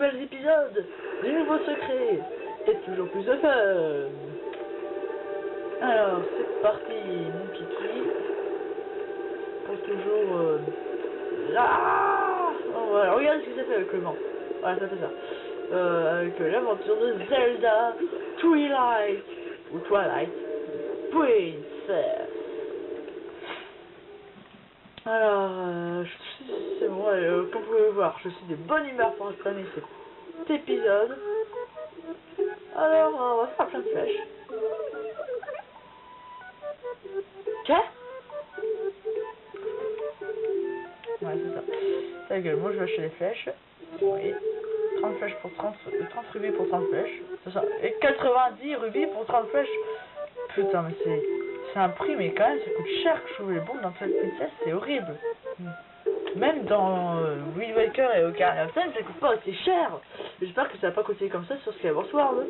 nouvelles épisodes, des nouveaux secrets, et toujours plus de fun. Alors, c'est parti, mon kiki. Pour toujours... là oh, voilà, regarde ce que ça fait avec le vent. Voilà, ça fait ça. Avec l'aventure de Zelda Twilight, ou Twilight Princess. Alors, c'est bon, comme vous pouvez le voir, je suis de bonne humeur pour entamer cet épisode. Alors, on va faire plein de flèches. Qu'est-ce? Ouais, c'est ça. Ta gueule, moi je vais acheter les flèches. Oui. 30 flèches pour 30 rubis pour 30 flèches. C'est ça. Et 90 rubis pour 30 flèches. Putain, mais c'est un prix, mais quand même, ça coûte cher que je trouve les bombes dans cette princesse, c'est horrible. Même dans Wind Waker et Ocarina of Time, ça coûte pas aussi cher. J'espère que ça va pas coûter comme ça sur Skyward Sword.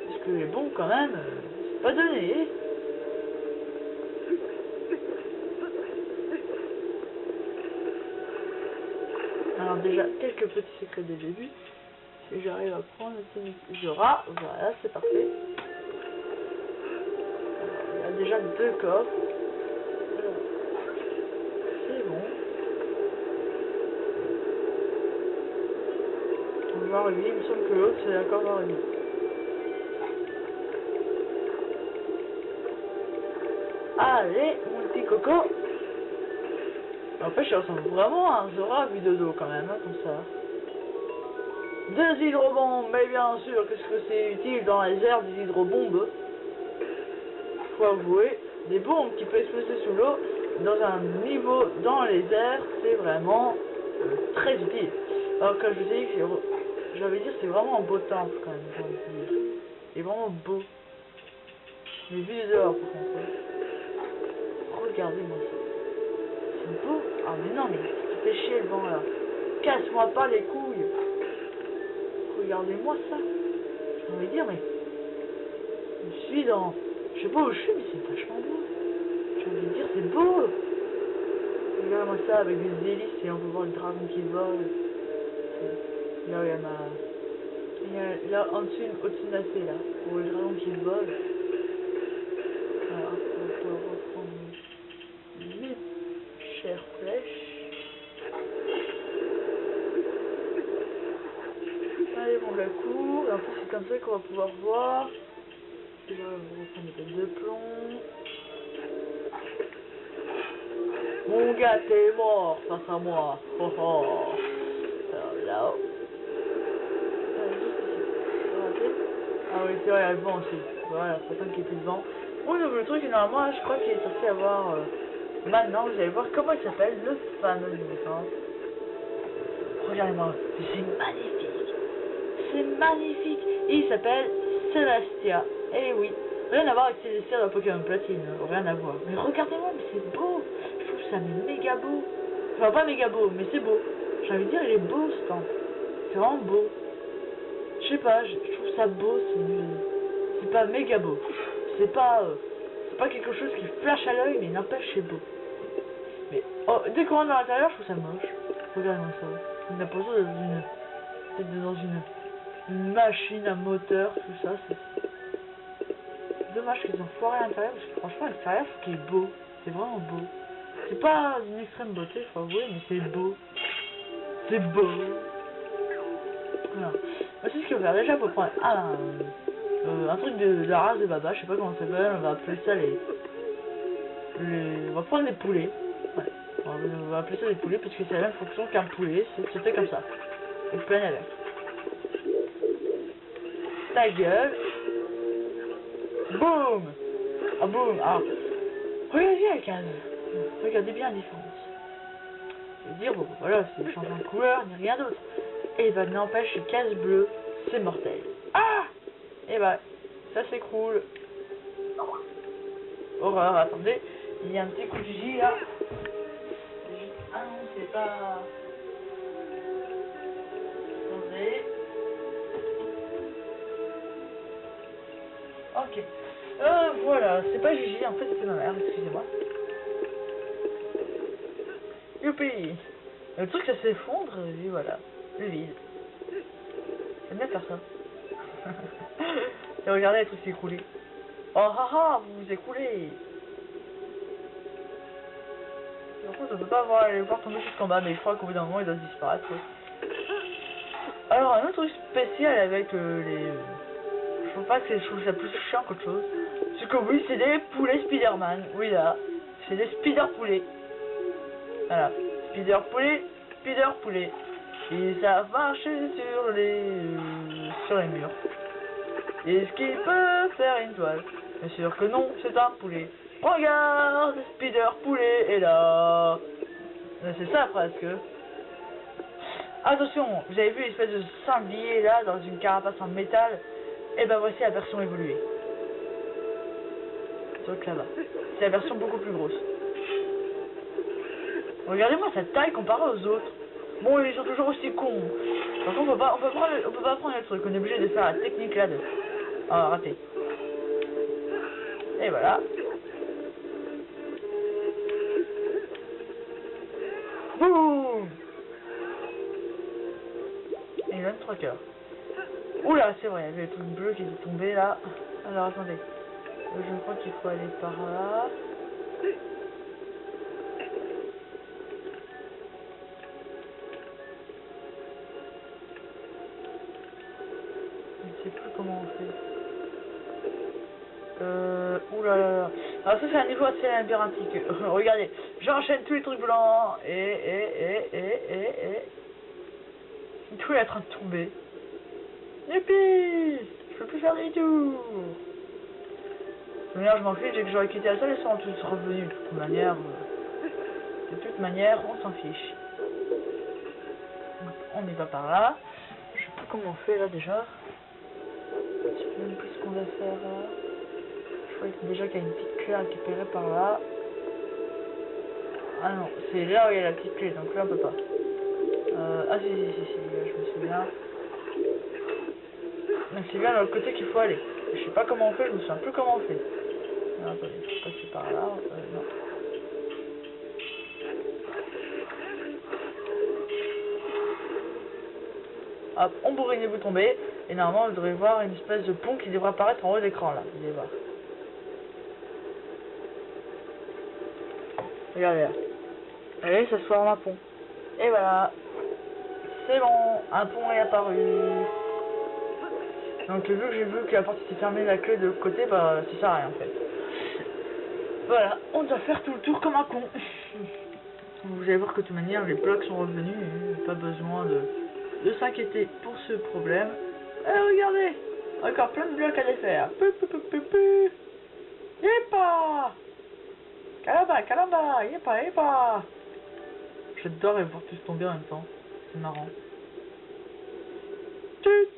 Parce que les bombes, quand même, c'est pas donné. Alors déjà, quelques petits secrets dès le début. Si j'arrive à prendre Zora, voilà, c'est parfait. Alors, il y a déjà 2 coffres. C'est bon. On va voir lui, il me semble que l'autre c'est encore voir lui. Allez, mon petit coco. En fait, je ressemble vraiment à un Zora vu de dos quand même, hein, comme ça. 2 hydrobombes, mais bien sûr, qu'est-ce que c'est utile dans les airs des hydrobombes? Faut avouer, des bombes qui peuvent exploser sous l'eau, dans un niveau dans les airs, c'est vraiment très utile. Alors quand je vous ai dit que j'avais dit c'est vraiment un beau temple quand même, j'ai envie de dire. Il est vraiment beau. Mais vu de dehors par contre. Regardez-moi ça. C'est beau. Ah mais non mais tu fais chier le vent là. Casse-moi pas les couilles. Regardez-moi ça. J'ai envie de dire mais je suis dans... Je sais pas où je suis mais c'est vachement beau. J'ai envie de dire c'est beau. Regarde-moi ça avec des hélices et on peut voir le dragon qui vole. Là il y a ma... Il y a là en dessous, au-dessus de la C là. Pour le dragon qui vole. Alors on peut reprendre mes chères flèches. Allez on la court. Et en plus c'est comme ça qu'on va pouvoir voir. Et là on va reprendre les têtes de plomb. Mon gars t'es mort face à moi. Oh oh. Alors là-haut. Ah oui c'est vrai, il y a le vent aussi. Voilà, faut pas qu'il y ait plus de vent. Oui donc le truc normalement je crois qu'il est censé avoir maintenant vous allez voir comment il s'appelle le fameux licence. Regardez-moi, c'est magnifique. C'est magnifique. Il s'appelle Celestia. Eh oui, rien à voir avec Celestia dans Pokémon Platine, rien à voir. Mais regardez-moi, mais c'est beau. Je trouve ça méga beau. Enfin pas méga beau, mais c'est beau. J'ai envie de dire il est beau ce temple. C'est vraiment beau. Je sais pas, je trouve ça beau, c'est pas méga beau. C'est pas quelque chose qui flash à l'œil, mais n'empêche c'est beau. Mais oh, dès qu'on rentre dans l'intérieur, je trouve ça moche. Regardez-moi ça. On a l'impression d'être dans une machine à moteur, tout ça. C'est dommage qu'ils ont foiré à l'intérieur, parce que franchement, à l'extérieur, je trouve qu'il est beau. C'est vraiment beau. C'est pas d'une extrême beauté, faut avouer, mais c'est beau. C'est beau. Voilà. Voici ce qu'on va faire. Déjà, faut prendre un truc de la race de Baba, je sais pas comment ça s'appelle, on va appeler ça on va prendre des poulets. Ouais. On va appeler ça des poulets parce que c'est la même fonction qu'un poulet, c'est fait comme ça. Et plein avec. Ta gueule. Boum. Ah boum. Ah. Regardez bien la case. Regardez bien la différence. Je veux dire, bon voilà, c'est changement de couleur, ni rien d'autre. Et bah n'empêche, les cases bleues, c'est mortel. Ah. Et bah, ça s'écroule. Horreur, attendez. Il y a un petit coup de giga là. Ah non, c'est pas... Attendez. Ok. Voilà, c'est pas Gigi, en fait c'est ma mère, excusez-moi. Youpi. Le truc ça s'effondre et voilà, le vide. J'aime bien faire ça. Et regardez les trucs s'écrouler. Oh haha, vous vous écroulez. Par contre, on peut pas les voir tomber jusqu'en bas, mais je crois qu'au bout d'un moment, ils doivent disparaître. Alors, un autre truc spécial avec les... Je trouve pas que je trouve ça plus chiant qu'autre chose. C'est que oui, c'est des poulets Spider-Man. Oui, là. C'est des Spider-poulets. Voilà. Spider-poulet, Spider-poulet. Ils savent marcher sur les murs. Est-ce qu'il peut faire une toile? Bien sûr que non, c'est un poulet. Regarde, Spider-poulet est là. C'est ça presque. Attention, vous avez vu l'espèce de sanglier là dans une carapace en métal? Et ben voici la version évoluée. Donc là-bas. C'est la version beaucoup plus grosse. Regardez-moi sa taille comparée aux autres. Bon, ils sont toujours aussi cons. Par contre, on peut pas prendre le truc. On est obligé de faire la technique là de... Ah, raté. Et voilà. Boum. Et il donne 3 cœurs. Oula, c'est vrai, il y avait le truc bleu qui est tombé là. Alors attendez. Je crois qu'il faut aller par là. Je ne sais plus comment on fait. Oula là là. Alors ça c'est un niveau assez labyrinthique. Regardez, j'enchaîne tous les trucs blancs. Et... Tout est en train de tomber. Youpi! Je peux plus faire du tout. D'ailleurs, je m'en fiche, dès que j'aurais quitté la salle, ils seront tous revenus. De toute manière, on s'en fiche. Donc, on y va par là. Je sais plus comment on fait là déjà. Je sais même plus ce qu'on va faire là. Je crois déjà qu'il y a une petite clé à récupérer par là. Ah non, c'est là où il y a la petite clé, donc là on peut pas. Ah si, je me souviens. C'est bien de l'autre côté qu'il faut aller. Je sais pas comment on fait, je me souviens plus comment on fait. Non, attendez, je peux passer par là. Non. Hop, on bourrine et vous tombez. Et normalement, vous devrez voir une espèce de pont qui devrait apparaître en haut d'écran là. Vous allez voir. Regardez là. Allez, ça se forme un pont. Et voilà. C'est bon, un pont est apparu. Donc vu que j'ai vu que la porte était fermée, la clé de l'autre côté, bah ça sert à rien en fait. Voilà, on doit faire tout le tour comme un con. Vous allez voir que de toute manière les blocs sont revenus, pas besoin de s'inquiéter pour ce problème. Et regardez, encore plein de blocs à défaire. Yepa! Calamba, yepa! J'adore les voir tous tomber en même temps, c'est marrant. C'est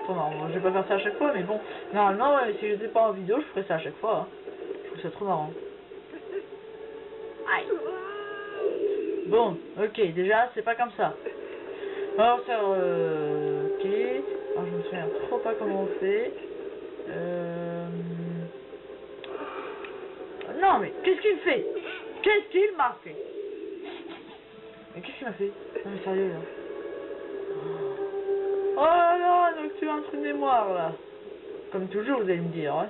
trop marrant, je vais pas faire ça à chaque fois, mais bon, normalement, si je n'étais pas en vidéo, je ferais ça à chaque fois. Hein. Je trouve ça trop marrant. Aïe. Bon, ok, déjà, c'est pas comme ça. Alors, ça, ok. Alors, je me souviens trop pas comment on fait. Non, mais qu'est-ce qu'il fait? Qu'est-ce qu'il m'a fait? Mais qu'est-ce qu'il m'a fait? Non, mais sérieux, là. Oh là là, donc tu as un trou de mémoire, là. Comme toujours, vous allez me dire, hein.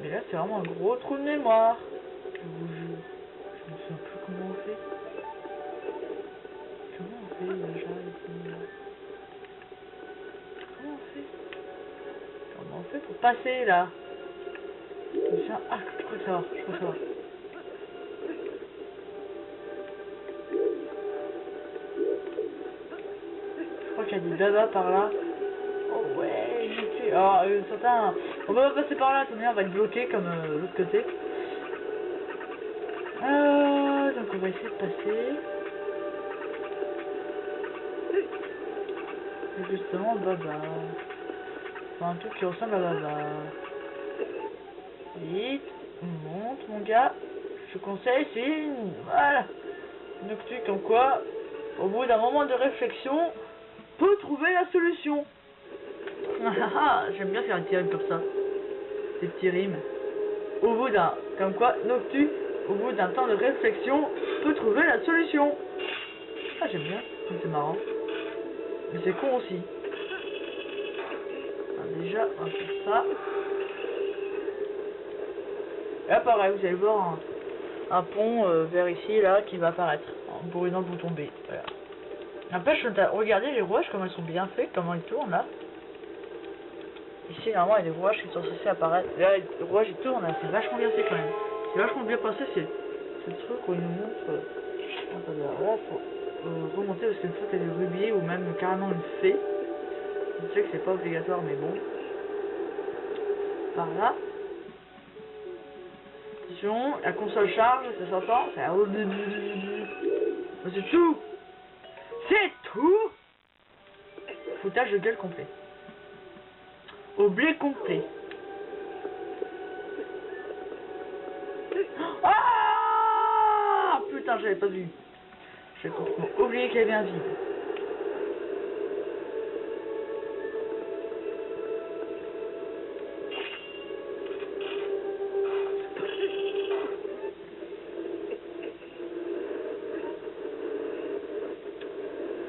Mais là, c'est vraiment un gros trou de mémoire. Je vous jure. Je me souviens plus comment on fait. Comment on fait déjà ici? Comment on fait? Comment on fait pour passer là? Ah, je crois savoir, Je crois qu'il y a des dada par là. Oh ouais, j'y suis. Alors, certains... On va pas passer par là, on va être bloqué comme l'autre côté. Donc on va essayer de passer. Et justement, baba. Enfin, un truc qui ressemble à baba. Vite, monte mon gars. Je conseille, c'est... Voilà. Noctu comme quoi, au bout d'un moment de réflexion, peut trouver la solution. J'aime bien faire un petit rime comme ça. Des petits rimes. Au bout d'un... Comme quoi, Noctu, au bout d'un temps de réflexion, peut trouver la solution. Ah, j'aime bien. C'est marrant. Mais c'est con aussi. Alors déjà, on va faire ça. Et là, pareil, vous allez voir un pont vers ici, là, qui va apparaître. En brûlant, vous tombez. Voilà. Après, regardez les rouages, comment ils sont bien faits, comment ils tournent, là. Ici, normalement, il y a des rouages qui sont censés apparaître. Là, les rouages, ils tournent, là. C'est vachement bien fait, quand même. C'est vachement bien pensé, c'est le truc où il nous montre... attendez, là, faut remonter, parce qu'une fois qu'il y a des rubis, ou même carrément une fée. Je sais que c'est pas obligatoire, mais bon. Par là. Attention, la console charge, ça s'entend. C'est tout. C'est tout. Foutage de gueule complet. Au blé complet. Ah putain, j'avais pas vu. J'ai complètement oublié qu'il y avait un vide.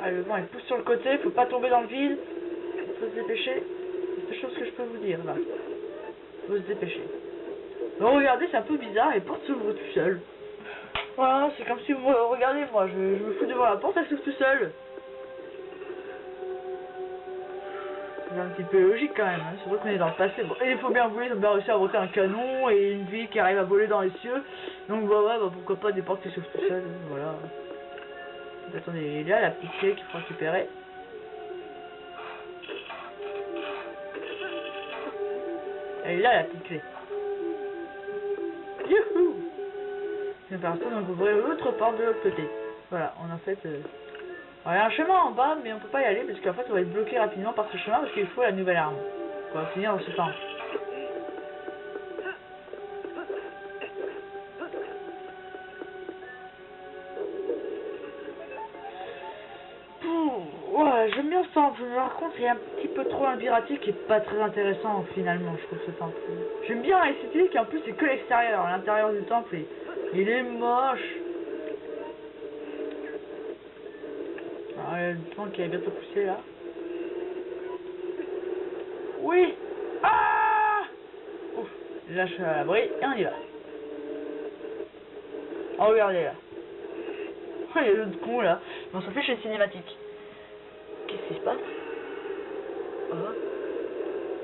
Ah, le vent il pousse sur le côté, faut pas tomber dans le vide. Faut se dépêcher. C'est la chose que je peux vous dire là. Faut se dépêcher. Donc regardez, c'est un peu bizarre, les portes s'ouvrent tout seul. Voilà, c'est comme si vous regardez, moi, je me fous devant la porte, elle s'ouvre tout seule. C'est un petit peu logique quand même, hein. C'est vrai qu'on est dans le passé. Bon, et il faut bien avouer, ils ont bien réussi à inventer un canon et une ville qui arrive à voler dans les cieux. Donc voilà, bah, pourquoi pas des portes qui s'ouvrent tout seules, voilà. Attendez, il y a la petite clé qu'il faut récupérer. Elle est là, la petite clé. Youhou! C'est parti, donc ouvrir l'autre porte de l'autre côté. Voilà, on a fait... Alors, il y a un chemin en bas, mais on peut pas y aller parce qu'en fait on va être bloqué rapidement par ce chemin parce qu'il faut la nouvelle arme. On va finir dans ce temps. Ouais, j'aime bien ce temple, mais par contre il y a un petit peu trop labyrinthique qui est pas très intéressant finalement, je trouve ce temple. J'aime bien l'esthétique et en plus c'est que l'extérieur, l'intérieur du temple il est moche. Alors il y a le temps qui est bientôt poussé là. Oui. Ah ouf, là je suis à l'abri et on y va. Oh regardez là. Oh, il y a l'autre con là. On s'en fait chez cinématique. Qu'est-ce qui se passe? Oh.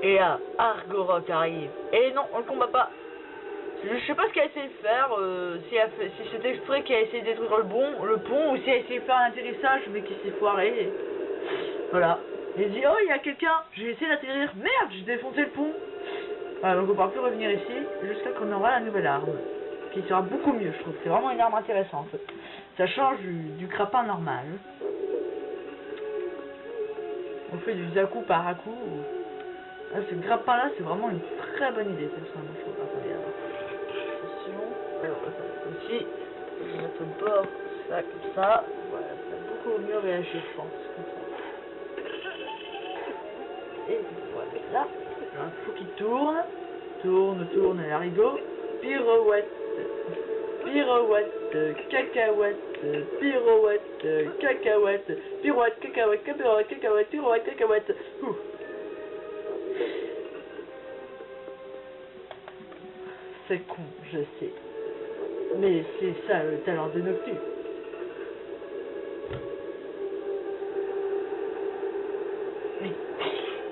Et là, Argorok arrive. Et non, on le combat pas. Je sais pas ce qu'elle a essayé de faire, si c'est exprès qu'elle a essayé de détruire le pont, ou si elle a essayé de faire un atterrissage, mais qui s'est foiré. Voilà. Il dit, oh, il y a quelqu'un, j'ai essayé d'atterrir, merde, j'ai défoncé le pont. Voilà, donc on pourra plus revenir ici, jusqu'à qu'on aura la nouvelle arme. Qui sera beaucoup mieux, je trouve. C'est vraiment une arme intéressante. Ça change du crapin normal. On fait du zaku par à coup. Ah, ce grappin là, c'est vraiment une très bonne idée, personnellement, je trouve. Attendez, alors. Attention. Aussi, je vais mettre au bord, ça, comme ça. Voilà, ça va beaucoup mieux réagir, je pense. Comme ça. Et voilà. Il faut qu'il tourne. Tourne, à l'arigot. Pirouette. Pirouette, cacahuète, pirouette, cacahuète, pirouette, cacahuète, cacahuète, cacahuète, pirouette, cacahuète. Ouh. C'est con, je sais. Mais c'est ça le talent de Noctu. Oui.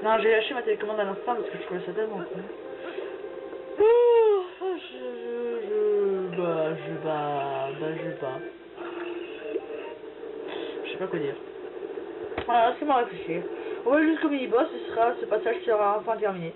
Non, j'ai lâché ma télécommande à l'instant parce que je trouvais ça tellement con. Je sais pas quoi dire. Voilà, c'est moi réfléchir. On va jusqu'au mini-boss, ce passage sera enfin terminé.